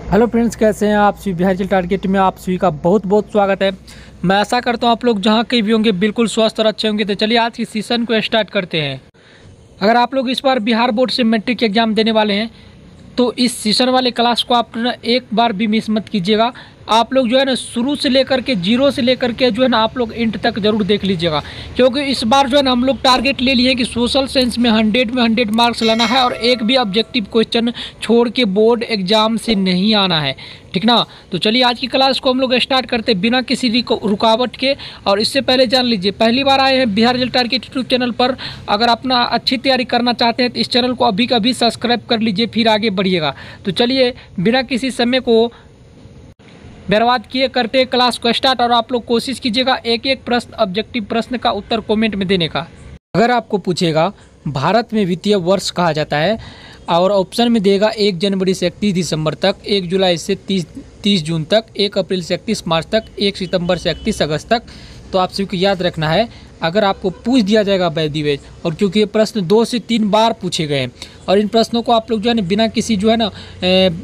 Hello friends, कैसे हैं आप सभी। बिहार टारगेट में आप सभी का बहुत बहुत स्वागत है। मैं आशा करता हूं आप लोग जहां कहीं भी होंगे बिल्कुल स्वस्थ और अच्छे होंगे। तो चलिए आज की सीज़न को स्टार्ट करते हैं। अगर आप लोग इस बार बिहार बोर्ड से मैट्रिक एग्जाम देने वाले हैं तो इस सीजन वाले क्लास को आप ना एक बार भी मिस मत कीजिएगा। आप लोग जो है ना शुरू से लेकर के जीरो से लेकर के जो है ना आप लोग एंड तक जरूर देख लीजिएगा, क्योंकि इस बार जो है ना हम लोग टारगेट ले लिए कि सोशल साइंस में 100 मार्क्स लाना है और एक भी ऑब्जेक्टिव क्वेश्चन छोड़ के बोर्ड एग्जाम से नहीं आना है, ठीक ना। तो चलिए आज की क्लास को हम लोग स्टार्ट करते हैं बिना किसी रुकावट के। और इससे पहले जान लीजिए, पहली बार आए हैं Bihar result target YouTube channel पर, अगर अपना अच्छी तैयारी करना चाहते हैं तो इस चैनल को अभी कभी सब्सक्राइब कर लीजिए, फिर आगे बढ़िएगा। तो चलिए बिना किसी समय को बर्बाद किए करते क्लास को स्टार्ट। और आप लोग कोशिश कीजिएगा एक एक प्रश्न ऑब्जेक्टिव प्रश्न का उत्तर कमेंट में देने का। अगर आपको पूछेगा भारत में वित्तीय वर्ष कहा जाता है और ऑप्शन में देगा 1 जनवरी से 31 दिसंबर तक, 1 जुलाई से 30 जून तक, 1 अप्रैल से 31 मार्च तक, 1 सितंबर से 31 अगस्त तक, तो आप सभी को याद रखना है। अगर आपको पूछ दिया जाएगा बाय द वे, और क्योंकि ये प्रश्न 2 से 3 बार पूछे गए हैं और इन प्रश्नों को आप लोग जो है ना बिना किसी जो है ना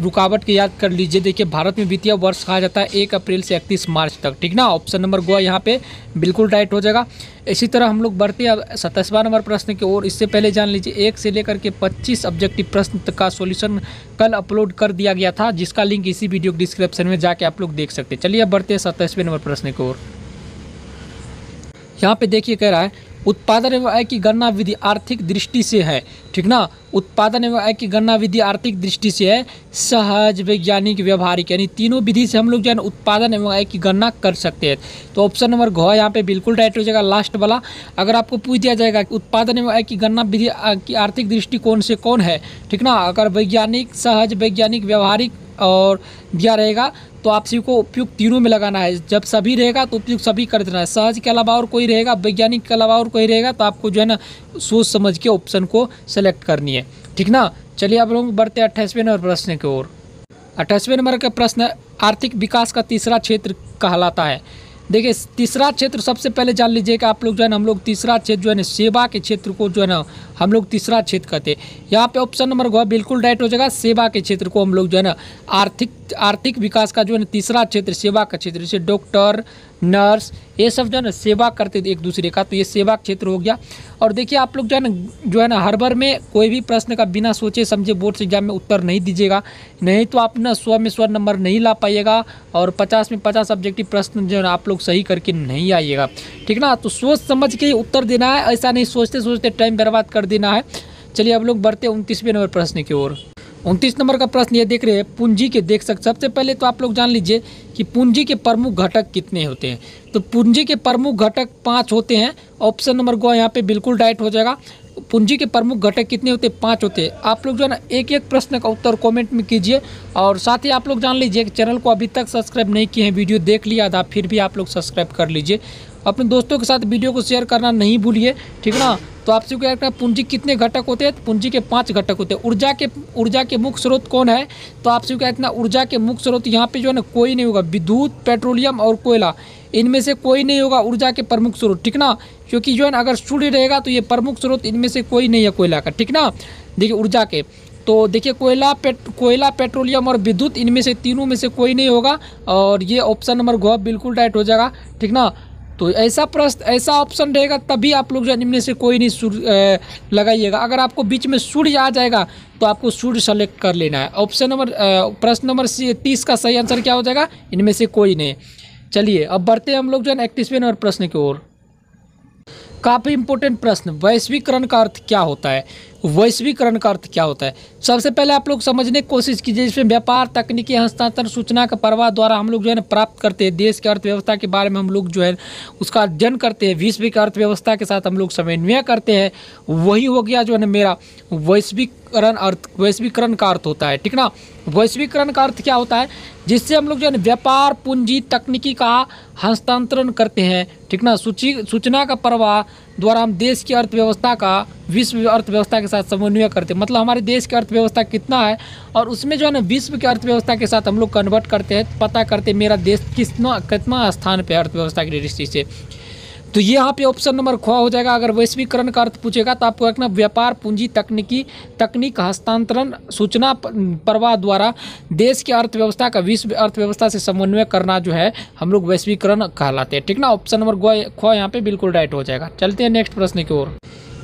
रुकावट के याद कर लीजिए। देखिए, भारत में वित्तीय वर्ष कहा जाता है 1 अप्रैल से 31 मार्च तक, ठीक ना। ऑप्शन नंबर गो यहाँ पे बिल्कुल राइट हो जाएगा। इसी तरह हम लोग बढ़ते हैं 27वां नंबर प्रश्न की ओर। इससे पहले जान लीजिए 1 से लेकर के 25 ऑब्जेक्टिव प्रश्न तक का सॉल्यूशन कल अपलोड कर दिया गया था, जिसका लिंक इसी वीडियो डिस्क्रिप्शन में जाके आप लोग देख सकते हैं। चलिए अब बढ़ते हैं 27वें नंबर प्रश्न की ओर। यहाँ पे देखिए कह रहा है उत्पादन एवं आय की गणना विधि आर्थिक दृष्टि से है, ठीक ना। उत्पादन एवं आय की गणना विधि आर्थिक दृष्टि से है सहज, वैज्ञानिक, व्यवहारिक, यानी तीनों विधि से हम लोग जो है उत्पादन एवं आय की गणना कर सकते हैं। तो ऑप्शन नंबर घ यहाँ पे बिल्कुल राइट हो जाएगा, लास्ट वाला। अगर आपको पूछ दिया जाएगा कि उत्पादन एवं आय की गणना विधि की आर्थिक दृष्टिकोण से कौन है, ठीक ना। अगर वैज्ञानिक, सहज, वैज्ञानिक, व्यवहारिक और दिया रहेगा तो आप सभी को उपयुक्त तीनों में लगाना है। जब सभी रहेगा तो उपयुक्त सभी कर देना है। सहज के अलावा और कोई रहेगा, वैज्ञानिक के अलावा और कोई रहेगा तो आपको जो है ना सोच समझ के ऑप्शन को सेलेक्ट करनी है, ठीक ना। चलिए अब लोग बढ़ते हैं 28वें नंबर प्रश्न की ओर। 28वें नंबर का प्रश्न आर्थिक विकास का तीसरा क्षेत्र कहलाता है। देखिए, तीसरा क्षेत्र सबसे पहले जान लीजिए कि आप लोग जो है ना हम लोग तीसरा क्षेत्र जो है ना सेवा के क्षेत्र को जो है ना हम लोग तीसरा क्षेत्र कहते हैं। यहाँ पे ऑप्शन नंबर घ बिल्कुल राइट हो जाएगा। सेवा के क्षेत्र को हम लोग जो है ना आर्थिक विकास का जो है ना तीसरा क्षेत्र सेवा का क्षेत्र, जैसे डॉक्टर, नर्स, ये सब जो है ना सेवा करते थे एक दूसरे का, तो ये सेवा क्षेत्र हो गया। और देखिए आप लोग जो है ना हर बार में कोई भी प्रश्न का बिना सोचे समझे बोर्ड से एग्जाम में उत्तर नहीं दीजिएगा, नहीं तो आप ना 100 में 100 नंबर नहीं ला पाइएगा और 50 में 50 ऑब्जेक्टिव प्रश्न जो है ना आप लोग सही करके नहीं आइएगा, ठीक ना। तो सोच समझ के उत्तर देना है, ऐसा नहीं सोचते सोचते टाइम बर्बाद कर देना है। चलिए अब लोग बढ़ते हैं 29वें नंबर प्रश्न की ओर। 29 नंबर का प्रश्न ये देख रहे हैं पूंजी के, देख सकते। सबसे पहले तो आप लोग जान लीजिए कि पूंजी के प्रमुख घटक कितने होते हैं। तो पूंजी के प्रमुख घटक 5 होते हैं। ऑप्शन नंबर गो यहाँ पे बिल्कुल राइट हो जाएगा। पूंजी के प्रमुख घटक कितने होते हैं? 5 होते हैं। आप लोग जो है ना एक एक प्रश्न का उत्तर कमेंट में कीजिए। और साथ ही आप लोग जान लीजिए कि चैनल को अभी तक सब्सक्राइब नहीं किए हैं, वीडियो देख लिया था फिर भी आप लोग सब्सक्राइब कर लीजिए। अपने दोस्तों के साथ वीडियो को शेयर करना नहीं भूलिए, ठीक ना। तो आपसे क्या कहता है पूंजी कितने घटक होते हैं? पूंजी के 5 घटक होते हैं। ऊर्जा के मुख्य स्रोत कौन है? तो आपसे क्या इतना ऊर्जा के मुख्य स्रोत यहाँ पे जो है ना कोई नहीं होगा। विद्युत, पेट्रोलियम और कोयला, इनमें से कोई नहीं होगा ऊर्जा के प्रमुख स्रोत, ठीक ना। क्योंकि जो है ना अगर सूर्य रहेगा तो ये प्रमुख स्रोत इनमें से कोई नहीं है कोयला का, ठीक ना। देखिए ऊर्जा के तो देखिए कोयला, पेट्रोलियम और विद्युत, इनमें से तीनों में से कोई नहीं होगा और ये ऑप्शन नंबर घ बिल्कुल राइट हो जाएगा, ठीक ना। तो ऐसा प्रश्न, ऐसा ऑप्शन रहेगा तभी आप लोग जो इनमें से कोई नहीं लगाइएगा। अगर आपको बीच में सूर्य आ जाएगा तो आपको सूर्य सेलेक्ट कर लेना है। ऑप्शन नंबर प्रश्न नंबर 30 का सही आंसर क्या हो जाएगा? इनमें से कोई नहीं। चलिए अब बढ़ते हैं हम लोग जो है 31वें नंबर प्रश्न की ओर। काफ़ी इंपॉर्टेंट प्रश्न, वैश्वीकरण का अर्थ क्या होता है? वैश्वीकरण का अर्थ क्या होता है? सबसे पहले आप लोग समझने की कोशिश कीजिए। इसमें व्यापार, तकनीकी हस्तांतरण, सूचना का प्रवाह द्वारा हम लोग जो है ना प्राप्त करते हैं। देश की अर्थव्यवस्था के बारे में हम लोग जो है उसका अध्ययन करते हैं। विश्व की अर्थव्यवस्था के साथ हम लोग समन्वय करते हैं। वही हो गया जो है ना मेरा वैश्वीकरण का अर्थ होता है, ठीक ना। वैश्वीकरण का अर्थ क्या होता है? जिससे हम लोग जो है व्यापार, पूंजी, तकनीकी का हस्तांतरण करते हैं, ठीक ना। सूचना का प्रवाह द्वारा हम देश की अर्थव्यवस्था का विश्व अर्थव्यवस्था के साथ समन्वय करते हैं। मतलब हमारे देश की अर्थव्यवस्था कितना है और उसमें जो है ना विश्व की अर्थव्यवस्था के साथ हम लोग कन्वर्ट करते हैं, पता करते हैं मेरा देश कितना स्थान पे अर्थव्यवस्था की दृष्टि से। तो ये यहाँ पे ऑप्शन नंबर ख हो जाएगा। अगर वैश्वीकरण का अर्थ पूछेगा तो आपको रखना व्यापार, पूंजी, तकनीक हस्तांतरण, सूचना प्रवाह द्वारा देश की अर्थव्यवस्था का विश्व अर्थव्यवस्था से समन्वय करना जो है हम लोग वैश्वीकरण कहलाते हैं। ठीक ना, ऑप्शन नंबर ख यहाँ पे बिल्कुल राइट हो जाएगा। चलते हैं नेक्स्ट प्रश्न की ओर।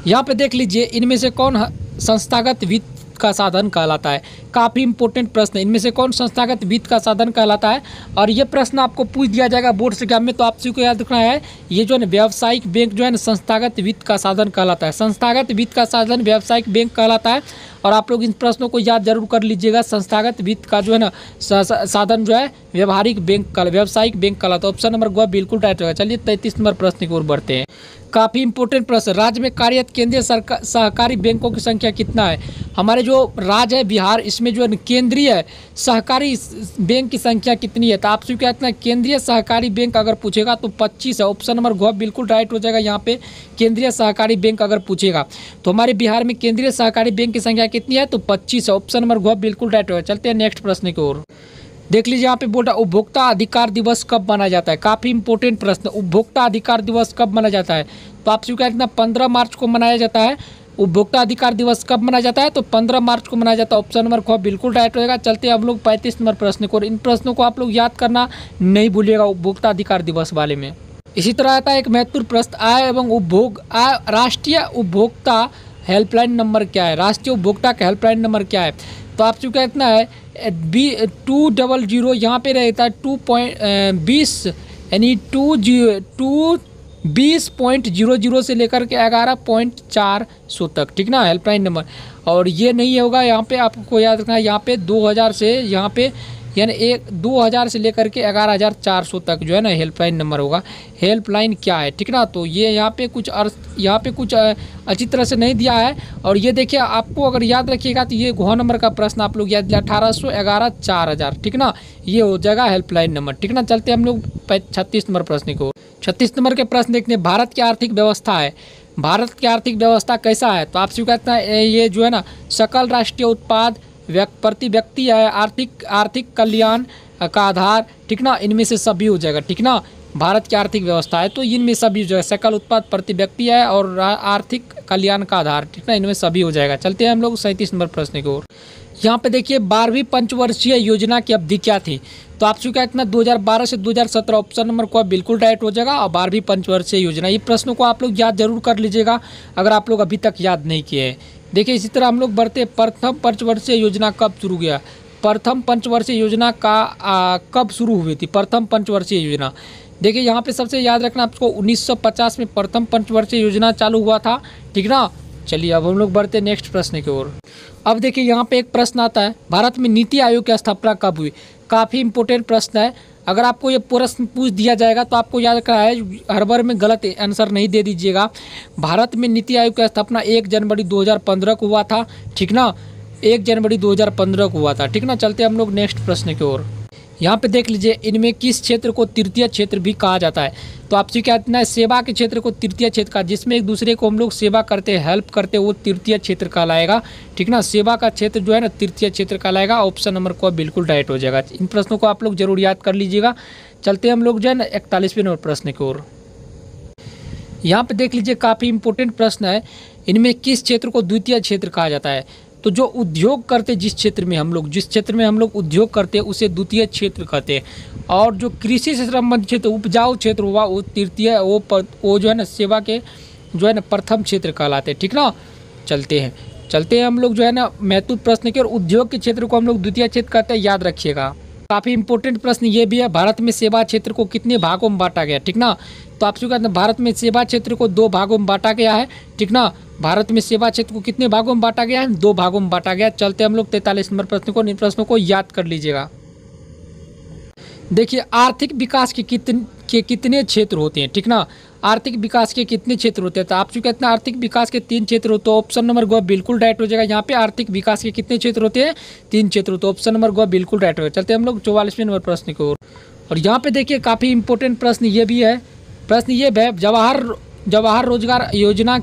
यहाँ पे देख लीजिए, इनमें से कौन संस्थागत वित्त का साधन कहलाता है। काफ़ी इंपॉर्टेंट प्रश्न है, इनमें से कौन संस्थागत वित्त का साधन कहलाता है। और ये प्रश्न आपको पूछ दिया जाएगा बोर्ड से एग्जाम में, तो आपसे को याद रखना है ये जो है व्यावसायिक बैंक जो है ना संस्थागत वित्त का साधन कहलाता है। संस्थागत वित्त का साधन व्यावसायिक बैंक कहलाता है। और आप लोग इन प्रश्नों को याद जरूर कर लीजिएगा। संस्थागत वित्त का जो है ना साधन जो है व्यावहारिक बैंक व्यावसायिक बैंक कहलाता है। ऑप्शन नंबर ग बिल्कुल राइट होगा। चलिए 33 नंबर प्रश्न की ओर बढ़ते हैं। काफ़ी इंपॉर्टेंट प्रश्न, राज्य में कार्यरत केंद्रीय सहकारी बैंकों की संख्या कितना है। हमारे जो राज्य है बिहार, इसमें जो है केंद्रीय सहकारी बैंक की संख्या कितनी है। तो आपसे क्या इतना केंद्रीय सहकारी बैंक अगर पूछेगा तो 25 है। ऑप्शन नंबर घ बिल्कुल राइट हो जाएगा। यहाँ पे केंद्रीय सहकारी बैंक अगर पूछेगा तो हमारे बिहार में केंद्रीय सहकारी बैंक की संख्या कितनी है, तो 25 है। ऑप्शन नंबर घ बिल्कुल राइट होगा। चलते हैं नेक्स्ट प्रश्न की ओर। देख लीजिए, यहाँ पे बोल रहा है उपभोक्ता अधिकार दिवस कब मनाया जाता है। काफ़ी इंपॉर्टेंट प्रश्न, उपभोक्ता अधिकार दिवस कब मनाया जाता है। तो आपसे क्या इतना 15 मार्च को मनाया जाता है। उपभोक्ता अधिकार दिवस कब मनाया जाता है, तो 15 मार्च को मनाया जाता है। ऑप्शन नंबर ख बिल्कुल राइट रहेगा। चलते हैं हम लोग 35 नंबर प्रश्न को। इन प्रश्नों को आप लोग याद करना नहीं भूलिएगा उपभोक्ता अधिकार दिवस वाले में। इसी तरह आता है एक महत्वपूर्ण प्रश्न, आय एवं उपभोग राष्ट्रीय उपभोक्ता हेल्पलाइन नंबर क्या है। राष्ट्रीय उपभोक्ता का हेल्पलाइन नंबर क्या है। तो आपसे क्या इतना है 200, यहाँ पे रहता है 2.20 यानी 20.00 से लेकर के 11.400 तक। ठीक ना, हेल्पलाइन नंबर। और ये नहीं होगा, यहाँ पे आपको याद रखना है यहाँ पे 2000 से यहाँ पे यानी 2000 से लेकर के 11400 तक जो है ना हेल्पलाइन नंबर होगा। हेल्पलाइन क्या है, ठीक ना। तो ये यहाँ पे कुछ अच्छी तरह से नहीं दिया है। और ये देखिए, आपको अगर याद रखिएगा तो ये घ नंबर का प्रश्न आप लोग याद दिया 1811 4000। ठीक ना, ये हो जाएगा हेल्पलाइन नंबर। ठीक ना, चलते हम लोग 36 नंबर प्रश्न को। 36 नंबर के प्रश्न देखते हैं, भारत की आर्थिक व्यवस्था है। भारत की आर्थिक व्यवस्था कैसा है। तो आपसे कहता है ये जो है ना सकल राष्ट्रीय उत्पाद प्रति व्यक्ति है, आर्थिक कल्याण का आधार। ठीक ना, इनमें से सभी हो जाएगा। ठीक ना, भारत की आर्थिक व्यवस्था है तो इनमें सभी जो है सकल उत्पाद प्रति व्यक्ति है और आर्थिक कल्याण का आधार। ठीक ना, इनमें सभी हो जाएगा। चलते हैं हम लोग 37 नंबर प्रश्न की ओर। यहाँ पे देखिए 12वीं पंचवर्षीय योजना की अवधि क्या थी। तो आपसे क्या इतना 2012 से 2017। ऑप्शन नंबर को बिल्कुल राइट हो जाएगा। और 12वीं पंचवर्षीय योजना, ये प्रश्नों को आप लोग याद जरूर कर लीजिएगा अगर आप लोग अभी तक याद नहीं किए हैं। देखिए इसी तरह हम लोग बढ़ते, प्रथम पंचवर्षीय योजना कब शुरू किया। प्रथम पंचवर्षीय योजना का कब शुरू हुई थी। प्रथम पंचवर्षीय योजना देखिए यहाँ पे सबसे याद रखना आपको 1950 में प्रथम पंचवर्षीय योजना चालू हुआ था। ठीक ना, चलिए अब हम लोग बढ़ते नेक्स्ट प्रश्न की ओर। अब देखिए यहाँ पे एक प्रश्न आता है, भारत में नीति आयोग की स्थापना कब हुई। काफ़ी इंपॉर्टेंट प्रश्न है। अगर आपको ये प्रश्न पूछ दिया जाएगा तो आपको याद रखना है, हर बार में गलत आंसर नहीं दे दीजिएगा। भारत में नीति आयोग की स्थापना 1 जनवरी 2015 को हुआ था। ठीक ना, 1 जनवरी 2015 को हुआ था। ठीक ना, चलते हम लोग नेक्स्ट प्रश्न की ओर। यहाँ पे देख लीजिए, इनमें किस क्षेत्र को तृतीय क्षेत्र भी कहा जाता है। तो आपसे क्या इतना है, सेवा के क्षेत्र को तृतीय क्षेत्र का, जिसमें एक दूसरे को हम लोग सेवा करते हैं, हेल्प करते हैं, वो तृतीय क्षेत्र कहलाएगा। ठीक ना, सेवा का क्षेत्र जो है ना तृतीय क्षेत्र कहलाएगा। ऑप्शन नंबर को बिल्कुल राइट हो जाएगा। इन प्रश्नों को आप लोग जरूर याद कर लीजिएगा। चलते हम लोग जो है ना 41वें नंबर प्रश्न की ओर। यहाँ पे देख लीजिए, काफ़ी इंपॉर्टेंट प्रश्न है, इनमें किस क्षेत्र को द्वितीय क्षेत्र कहा जाता है। तो जो उद्योग करते, जिस क्षेत्र में हम लोग उद्योग करते हैं उसे द्वितीय क्षेत्र कहते हैं। और जो कृषि से संबंधित क्षेत्र, उपजाऊ क्षेत्र हुआ, वो तृतीय, वो जो है ना सेवा के जो है ना प्रथम क्षेत्र कहलाते हैं। ठीक ना, चलते हैं हम लोग जो है ना महत्वपूर्ण प्रश्न के। और उद्योग के क्षेत्र को हम लोग द्वितीय क्षेत्र कहते हैं, याद रखिएगा। काफ़ी इंपॉर्टेंट प्रश्न ये भी है, भारत में सेवा क्षेत्र को कितने भागों में बांटा गया। ठीक ना, तो आपसे कहते हैं भारत में सेवा क्षेत्र को 2 भागों में बांटा गया है। ठीक ना, भारत में सेवा क्षेत्र को कितने भागों में बांटा गया है, 2 भागों में बांटा गया। चलते हम लोग 43 नंबर प्रश्न को। इन प्रश्नों को याद कर लीजिएगा। देखिए आर्थिक विकास के कितने क्षेत्र होते हैं। ठीक ना, आर्थिक विकास के कितने क्षेत्र होते हैं। तो आपसे कहते हैं आर्थिक विकास के 3 क्षेत्र होते हैं। ऑप्शन नंबर ग बिल्कुल राइट हो जाएगा। यहाँ पे आर्थिक विकास के कितने क्षेत्र होते हैं, 3 क्षेत्र होते हैं। ऑप्शन नंबर ग बिल्कुल राइट होगा। चलते हम लोग 44वें नंबर प्रश्न की ओर। और यहाँ पे देखिए काफ़ी इंपॉर्टेंट प्रश्न ये भी है। प्रश्न ये है, जवाहर रोजगार योजना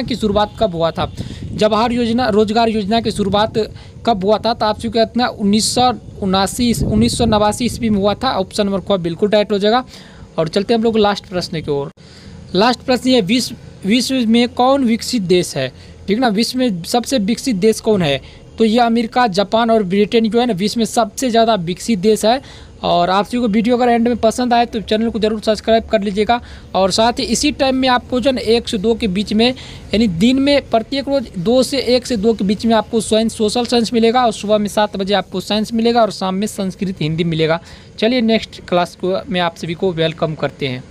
की शुरुआत कब हुआ था। जवाहर रोजगार योजना की शुरुआत कब हुआ था। तो आपसे कहते हैं 1989 ईस्वी में हुआ था। ऑप्शन नंबर क बिल्कुल राइट हो जाएगा। और चलते हैं हम लोग लास्ट प्रश्न की ओर। लास्ट प्रश्न ये, विश्व में कौन विकसित देश है? ठीक ना, विश्व में सबसे विकसित देश कौन है? तो ये अमेरिका, जापान और ब्रिटेन जो है ना विश्व में सबसे ज़्यादा विकसित देश है। और आप सभी को वीडियो अगर एंड में पसंद आए तो चैनल को जरूर सब्सक्राइब कर लीजिएगा। और साथ ही इसी टाइम में आपको जो है 1 से 2 के बीच में, यानी दिन में प्रत्येक रोज 1 से 2 के बीच में आपको सोशल साइंस मिलेगा, और सुबह में 7 बजे आपको साइंस मिलेगा, और शाम में संस्कृत हिंदी मिलेगा। चलिए नेक्स्ट क्लास को मैं आप सभी को वेलकम करते हैं।